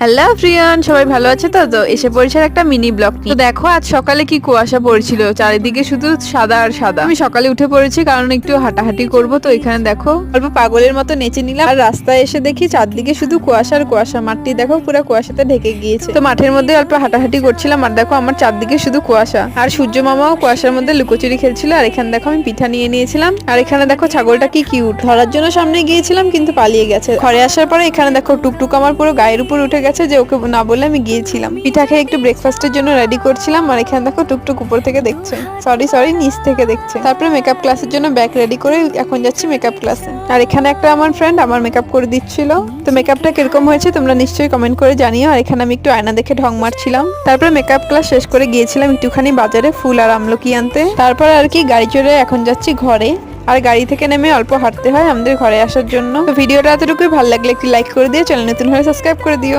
Hello Priyan, সবাই ভালো আছে তো? এসে পড়েছে একটা মিনি ব্লগ নিয়ে। তো দেখো আজ সকালে কি কুয়াশা পড়ছিল, চারিদিকে শুধু সাদা আর সাদা। আমি সকালে উঠে পড়েছি কারণ একটু হাঁটাহাঁটি করব, তো এখানে দেখো অল্প পাগলের মতো নেচে নিলাম। আর রাস্তায় এসে দেখি চারদিকে শুধু কুয়াশা আর কুয়াশা, মাঠটি দেখো পুরো কুয়াশাতে ঢেকে গিয়েছে। তো মাঠের মধ্যে অল্প হাঁটাহাঁটি করছিলাম আর দেখো আমার চারদিকে শুধু কুয়াশা। আর সূর্য মামাও কুয়াশার মধ্যে লুকোচুরি খেলছিল। আর এখানে দেখো আমি পিঠা নিয়ে নিয়েছিলাম। আর এখানে দেখো ছাগলটা কি কিউট, ধরার জন্য সামনে গিয়েছিলাম কিন্তু পালিয়ে গেছে। ঘরে আসার পরে এখানে দেখো টুকটুক আমার পুরো গায়ের উপর উঠে গেছে, যে ওকে না বলে আমি গিয়েছিলাম। পিঠা খেয়ে একটু ব্রেকফাস্টের জন্য রেডি করছিলাম। আর এখানে দেখো টুকটুক উপর থেকে দেখছে, সরি নিচ থেকে দেখছে। তারপরে মেকআপ ক্লাসের জন্য ব্যাগ রেডি করে এখন যাচ্ছি মেকআপ ক্লাসে। আর এখানে একটা আমার ফ্রেন্ড আমার মেকআপ করে দিচ্ছিল। তো মেকআপটা কিরকম হয়েছে তোমরা নিশ্চয়ই কমেন্ট করে জানিও। আর এখানে আমি একটু আয়না দেখে ঢং মারছিলাম। তারপরে মেকআপ ক্লাস শেষ করে গিয়েছিলাম একটুখানি বাজারে ফুল আর আমলকি আনতে। তারপর আর কি গাড়ি চড়ে এখন যাচ্ছি ঘরে। আর গাড়ি থেকে নেমে অল্প হাঁটতে হয় আমাদের ঘরে আসার জন্য। তো ভিডিওটা এতটুকুই, ভালো লাগলে একটি লাইক করে দিও, চ্যানেল নতুন হলে সাবস্ক্রাইব করে দিও।